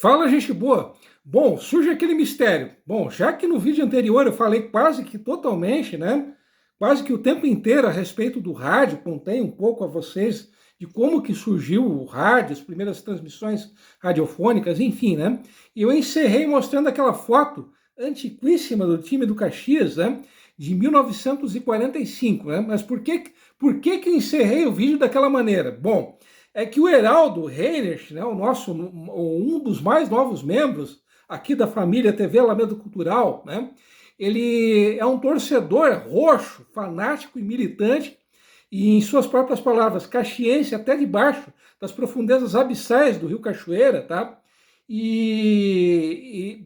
Fala, gente boa. Bom, surge aquele mistério. Bom, já que no vídeo anterior eu falei quase que totalmente, né? Quase que o tempo inteiro a respeito do rádio, contei um pouco a vocês de como que surgiu o rádio, as primeiras transmissões radiofônicas, enfim, né? E eu encerrei mostrando aquela foto antiquíssima do time do Caxias, né? De 1945, né? Mas por que eu encerrei o vídeo daquela maneira? Bom, é que o Heraldo Reinert, né, um dos mais novos membros aqui da família TV Alameda Cultural, né, ele é um torcedor roxo, fanático e militante, e em suas próprias palavras, caxiense até debaixo das profundezas abissais do Rio Cachoeira, tá?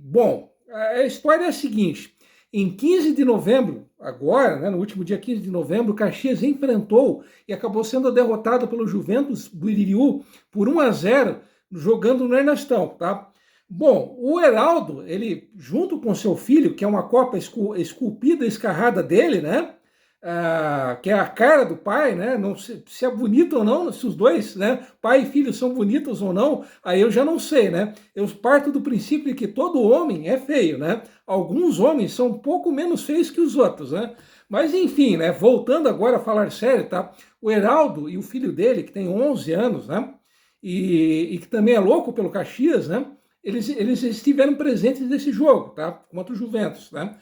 Bom, a história é a seguinte: em 15 de novembro, agora, né, no último dia 15 de novembro, o Caxias enfrentou e acabou sendo derrotado pelo Juventus do Iririú por 1-0, jogando no Ernestão, tá? Bom, o Heraldo, ele, junto com seu filho, que é uma cópia esculpida, escarrada dele, né? Que é a cara do pai, né? Não sei se é bonito ou não, se os dois, né, pai e filho são bonitos ou não, aí eu já não sei, né? Eu parto do princípio de que todo homem é feio, né? Alguns homens são um pouco menos feios que os outros, né? Mas enfim, né? Voltando agora a falar sério, tá? O Heraldo e o filho dele, que tem 11 anos, né? E que também é louco pelo Caxias, né? Eles estiveram presentes nesse jogo, tá? Contra o Juventus, né?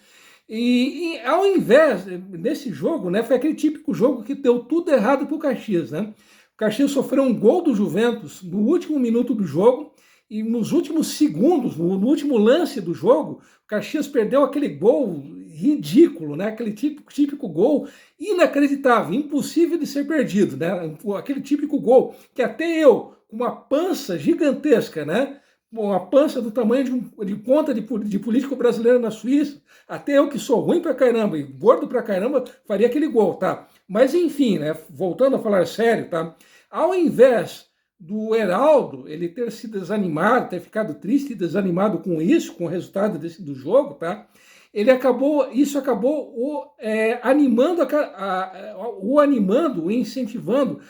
E ao invés, nesse jogo, né, foi aquele típico jogo que deu tudo errado para o Caxias, né? O Caxias sofreu um gol do Juventus no último minuto do jogo, e nos últimos segundos, no último lance do jogo, o Caxias perdeu aquele gol ridículo, né? Aquele típico gol inacreditável, impossível de ser perdido, né? Aquele típico gol que até eu, com uma pança gigantesca, né? Uma pança do tamanho de ponta de político brasileiro na Suíça, até eu que sou ruim pra caramba e gordo pra caramba, faria aquele gol, tá? Mas enfim, né? Voltando a falar sério, tá? Ao invés do Heraldo ele ter se desanimado, ter ficado triste e desanimado com isso, com o resultado do jogo, tá? Isso acabou o incentivando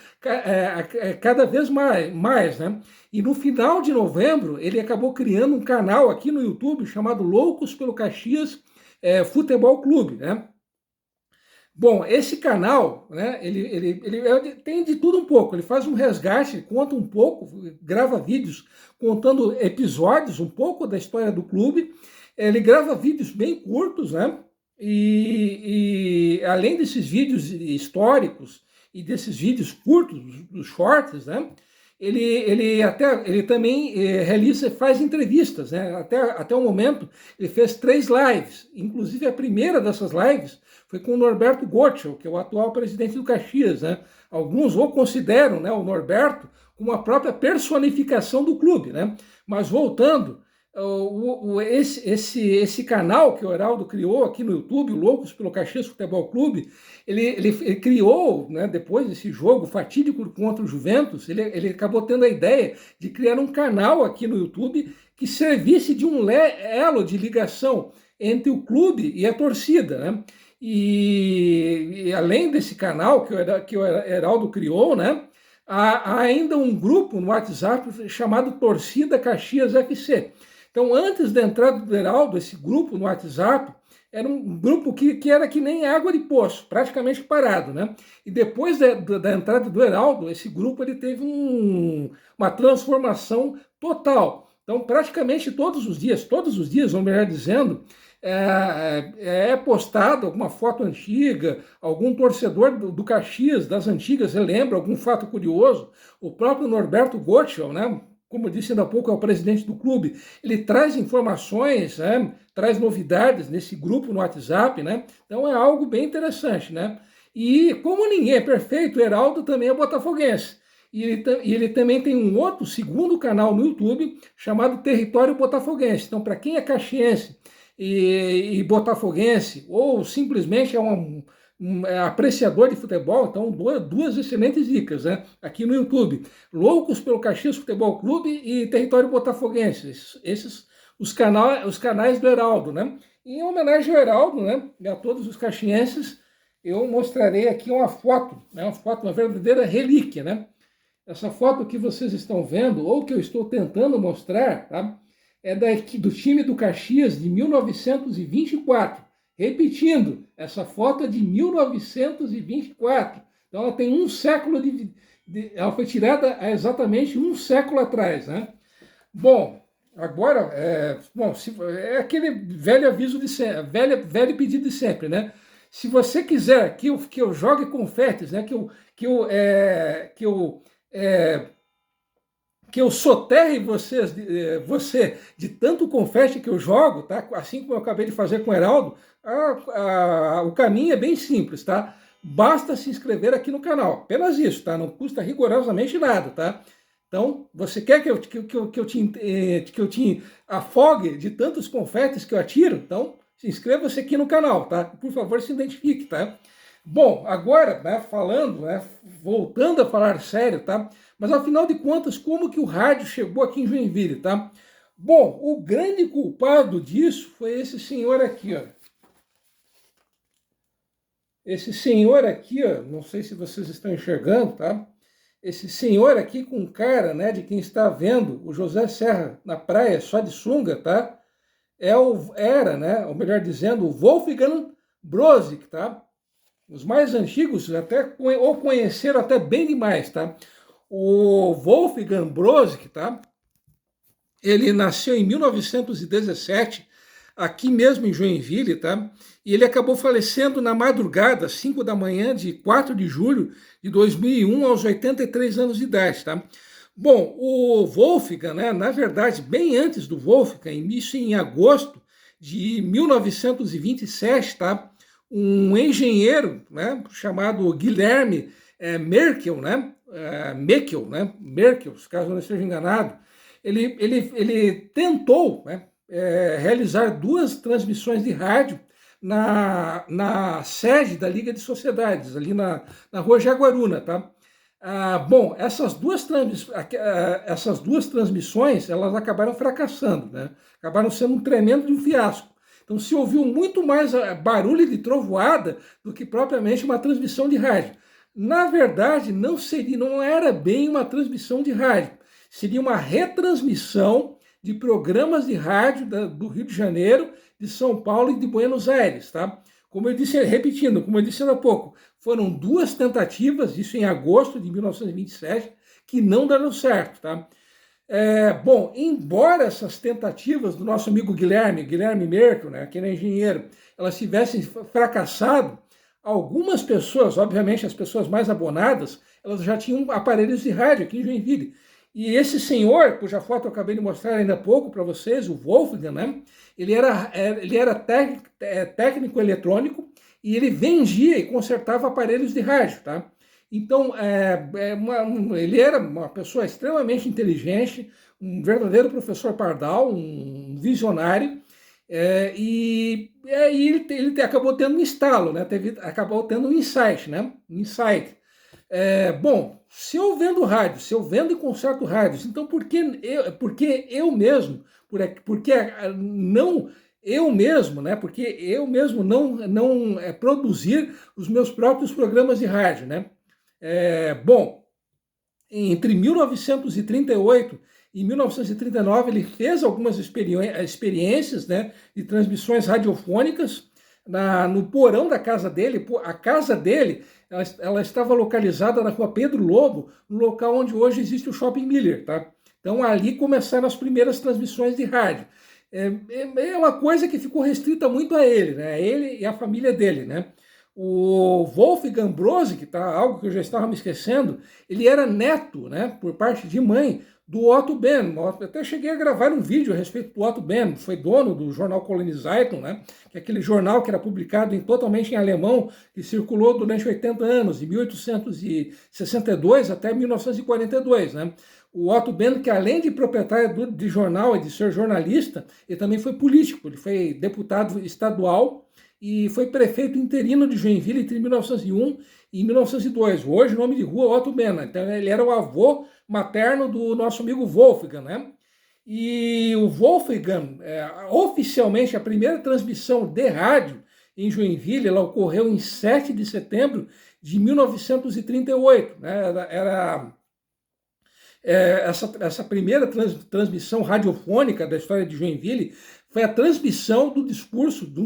cada vez mais, né? E no final de novembro, ele acabou criando um canal aqui no YouTube chamado Loucos pelo Caxias Futebol Clube, né? Bom, esse canal, né, ele tem de tudo um pouco. Ele faz um resgate, conta um pouco, grava vídeos contando episódios, um pouco da história do clube. Ele grava vídeos bem curtos, né? E além desses vídeos históricos e desses vídeos curtos, dos shorts, né? Ele também faz entrevistas, né? Até o momento ele fez 3 lives, inclusive a primeira dessas lives foi com o Norberto Gottschall, que é o atual presidente do Caxias, né? Alguns o consideram, né, o Norberto como a própria personificação do clube, né? Mas voltando, esse canal que o Heraldo criou aqui no YouTube, Loucos pelo Caxias Futebol Clube, ele criou, né, depois desse jogo fatídico contra o Juventus, ele acabou tendo a ideia de criar um canal aqui no YouTube que servisse de um elo de ligação entre o clube e a torcida, né? E além desse canal que o Heraldo criou, né, há ainda um grupo no WhatsApp chamado Torcida Caxias FC. Então, antes da entrada do Heraldo, esse grupo no WhatsApp era um grupo que era que nem água de poço, praticamente parado, né? E depois da entrada do Heraldo, esse grupo ele teve uma transformação total. Então, praticamente todos os dias, ou melhor dizendo, postado alguma foto antiga, algum torcedor do Caxias, das antigas, relembra algum fato curioso. O próprio Norberto Gottschall, né? Como eu disse ainda há pouco, é o presidente do clube, ele traz informações, né, traz novidades nesse grupo no WhatsApp, né? Então é algo bem interessante, né? E como ninguém é perfeito, o Heraldo também é botafoguense. E ele também tem um outro, segundo canal no YouTube, chamado Território Botafoguense. Então, para quem é caxiense e botafoguense, ou simplesmente é apreciador de futebol, então duas excelentes dicas, né? Aqui no YouTube. Loucos pelo Caxias Futebol Clube e Território Botafoguense. Esses os canais do Heraldo, né? E em homenagem ao Heraldo, né, e a todos os caxienses, eu mostrarei aqui uma foto, né, uma verdadeira relíquia, né? Essa foto que vocês estão vendo, ou que eu estou tentando mostrar, tá? do time do Caxias de 1924. Repetindo, essa foto é de 1924. Então ela tem um século ela foi tirada há exatamente um século atrás, né? Bom, agora, é aquele velho aviso de sempre, velho pedido de sempre, né? Se você quiser que eu jogue confetes, né? Que eu soterre você de tanto confete que eu jogo, tá? Assim como eu acabei de fazer com o Heraldo, o caminho é bem simples, tá? Basta se inscrever aqui no canal, apenas isso, tá? Não custa rigorosamente nada, tá? Então, você quer que eu te afogue de tantos confetes que eu atiro? Então, se inscreva-se aqui no canal, tá? Por favor, se identifique, tá? Bom, agora, né, voltando a falar sério, tá? Mas afinal de contas, como que o rádio chegou aqui em Joinville, tá? Bom, o grande culpado disso foi esse senhor aqui, ó. Esse senhor aqui, ó, não sei se vocês estão enxergando, tá? Esse senhor aqui com cara, né, de quem está vendo o José Serra na praia só de sunga, tá? Era, né, ou melhor dizendo, o Wolfgang Brozig, tá? Os mais antigos ou conheceram até bem demais, tá? O Wolfgang Brozig, tá? Ele nasceu em 1917, aqui mesmo em Joinville, tá? E ele acabou falecendo na madrugada, 5 da manhã de 4 de julho de 2001, aos 83 anos de idade, tá? Bom, o Wolfgang, né, na verdade, bem antes do Wolfgang, isso em agosto de 1927, tá? Um engenheiro, né, chamado Guilherme Merkel, né? Merkel, caso eu não esteja enganado, ele tentou, né, realizar 2 transmissões de rádio na sede da Liga de Sociedades, ali na Rua Jaguaruna, tá? Bom, essas duas transmissões, elas acabaram fracassando, né? Acabaram sendo um tremendo de um fiasco. Então se ouviu muito mais barulho de trovoada do que propriamente uma transmissão de rádio. Na verdade, não era bem uma transmissão de rádio, seria uma retransmissão de programas de rádio do Rio de Janeiro, de São Paulo e de Buenos Aires, tá? Como eu disse, repetindo, como eu disse há pouco, foram 2 tentativas, isso em agosto de 1927, que não deram certo, tá? Bom, embora essas tentativas do nosso amigo Guilherme Merkel, né, que era engenheiro, elas tivessem fracassado, algumas pessoas, obviamente as pessoas mais abonadas, elas já tinham aparelhos de rádio aqui em Joinville. E esse senhor, cuja foto eu acabei de mostrar ainda há pouco para vocês, o Wolfgang, né, ele era técnico eletrônico e ele vendia e consertava aparelhos de rádio, tá? Então, ele era uma pessoa extremamente inteligente, um verdadeiro professor pardal, um visionário, e ele acabou tendo um estalo, né? Acabou tendo um insight, né? Um insight. Bom, se eu vendo rádio, se eu vendo e conserto rádios, então por que eu mesmo, porque não eu mesmo, né? Porque eu mesmo não produzir os meus próprios programas de rádio, né? Bom, entre 1938 e 1939 ele fez algumas experiências, né, de transmissões radiofônicas no porão da casa dele. A casa dele ela estava localizada na rua Pedro Lobo, no local onde hoje existe o Shopping Miller, tá? Então ali começaram as primeiras transmissões de rádio. É uma coisa que ficou restrita muito a ele, né? Ele e a família dele, né? O Wolfgang Brozig, tá, algo que eu já estava me esquecendo, ele era neto, né, por parte de mãe, do Otto Behn. Eu até cheguei a gravar um vídeo a respeito do Otto Behn, foi dono do jornal Kolonizeitung, né, que é aquele jornal que era publicado totalmente em alemão, que circulou durante 80 anos, de 1862 até 1942, né. O Otto Behn, que além de proprietário de jornal e de ser jornalista, ele também foi político, ele foi deputado estadual e foi prefeito interino de Joinville entre 1901 e 1902. Hoje o nome de rua é Otto Behn. Então ele era o avô materno do nosso amigo Wolfgang, né? E o Wolfgang, oficialmente a primeira transmissão de rádio em Joinville, ela ocorreu em 7 de setembro de 1938. Né? essa primeira transmissão radiofônica da história de Joinville foi a transmissão de um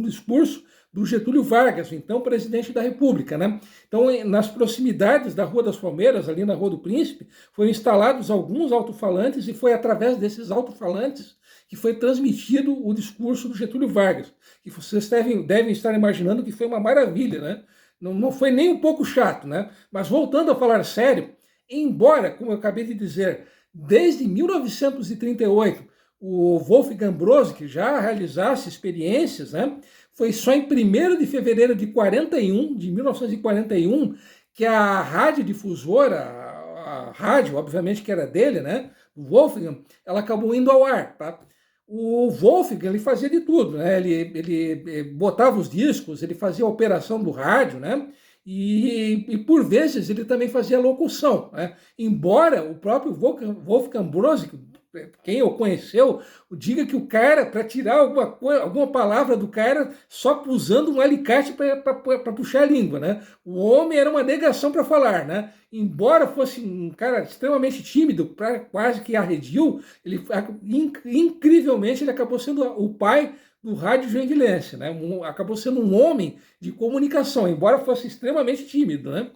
discurso do Getúlio Vargas, então presidente da República, né? Então, nas proximidades da Rua das Palmeiras, ali na Rua do Príncipe, foram instalados alguns alto-falantes e foi através desses alto-falantes que foi transmitido o discurso do Getúlio Vargas, que vocês devem estar imaginando que foi uma maravilha, né? Não foi nem um pouco chato, né? Mas voltando a falar sério, embora, como eu acabei de dizer, desde 1938, o Wolfgang Ambrosi, que já realizasse experiências, né? Foi só em 1º de fevereiro de 1941, que a radiodifusora, a rádio, obviamente que era dele, né? O Wolfgang, ela acabou indo ao ar, tá? O Wolfgang, ele fazia de tudo, né? Ele botava os discos, ele fazia a operação do rádio, né? E por vezes ele também fazia locução, né? Embora o próprio Wolfgang Ambrosi, quem o conheceu, diga que o cara, para tirar alguma palavra do cara, só usando um alicate para puxar a língua, né? O homem era uma negação para falar, né? Embora fosse um cara extremamente tímido, quase que arredio, incrivelmente ele acabou sendo o pai do rádio joinvilense, né? Acabou sendo um homem de comunicação, embora fosse extremamente tímido, né?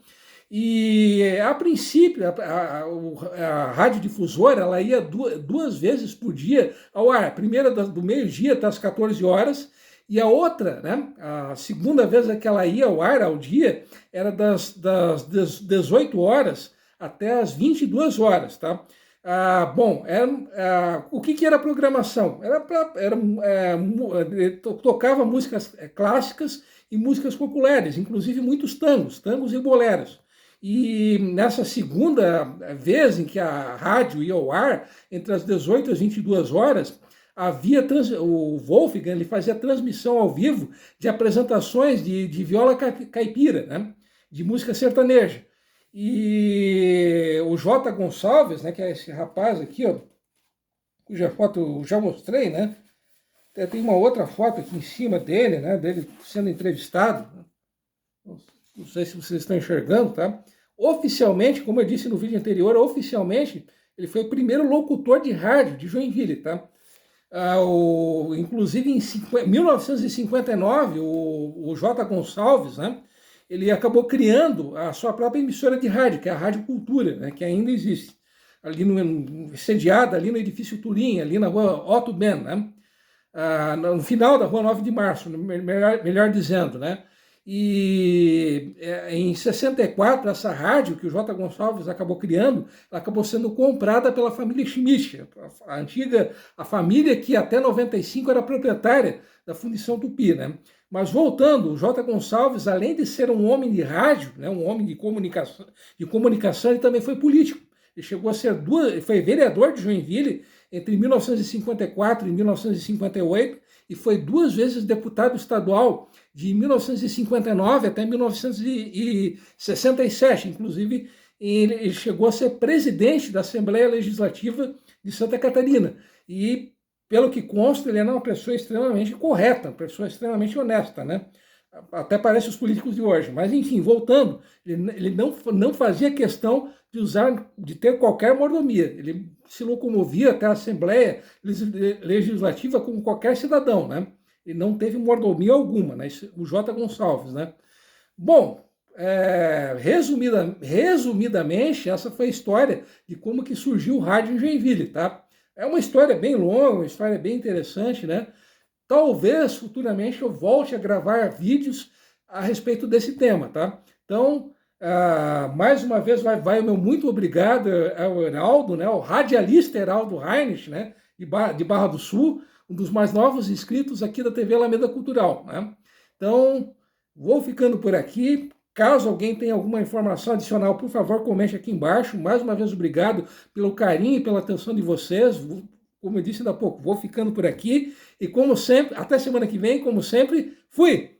E, a princípio, a radiodifusora ela ia duas vezes por dia ao ar. A primeira do meio-dia até as 14 horas, e a outra, né, a segunda vez que ela ia ao ar ao dia, era das 18 horas até as 22 horas, tá? Bom, o que era a programação? Tocava músicas clássicas e músicas populares, inclusive muitos tangos e boleros. E nessa segunda vez em que a rádio ia ao ar, entre as 18 e as 22 horas, o Wolfgang ele fazia transmissão ao vivo de apresentações de viola caipira, né? De música sertaneja. E o J. Gonçalves, né, que é esse rapaz aqui, ó, cuja foto eu já mostrei, né? Tem uma outra foto aqui em cima dele, né? Dele sendo entrevistado. Não sei se vocês estão enxergando, tá? Oficialmente, como eu disse no vídeo anterior, oficialmente ele foi o primeiro locutor de rádio de Joinville, tá? Inclusive em 1959, o J. Gonçalves, né? Ele acabou criando a sua própria emissora de rádio, que é a Rádio Cultura, né? Que ainda existe, ali sediada ali no edifício Turim, ali na rua Otto Ben, né? No final da rua 9 de Março, melhor dizendo, né? E em 64, essa rádio que o J. Gonçalves acabou criando, ela acabou sendo comprada pela família Schmidt, a família que até 95 era proprietária da Fundição Tupi, né? Mas voltando, o J. Gonçalves, além de ser um homem de rádio, né, um homem de comunicação, ele também foi político. Ele chegou a ser foi vereador de Joinville entre 1954 e 1958 e foi 2 vezes deputado estadual de 1959 até 1967. Inclusive, ele chegou a ser presidente da Assembleia Legislativa de Santa Catarina. E, pelo que consta, ele era uma pessoa extremamente correta, uma pessoa extremamente honesta, né? Até parece os políticos de hoje. Mas, enfim, voltando, ele não fazia questão de ter qualquer mordomia. Ele se locomovia até a Assembleia Legislativa como qualquer cidadão, né? Ele não teve mordomia alguma, né? O J. Gonçalves, né? Bom, resumidamente, essa foi a história de como que surgiu o rádio em Joinville, tá? É uma história bem longa, uma história bem interessante, né? Talvez futuramente eu volte a gravar vídeos a respeito desse tema, tá? Então, mais uma vez vai o meu muito obrigado ao Heraldo, né? O radialista Heraldo Heinrich, né? De Barra do Sul, um dos mais novos inscritos aqui da TV Alameda Cultural, né? Então, vou ficando por aqui. Caso alguém tenha alguma informação adicional, por favor, comente aqui embaixo. Mais uma vez, obrigado pelo carinho e pela atenção de vocês. Como eu disse ainda há pouco, vou ficando por aqui. E como sempre, até semana que vem, como sempre, fui!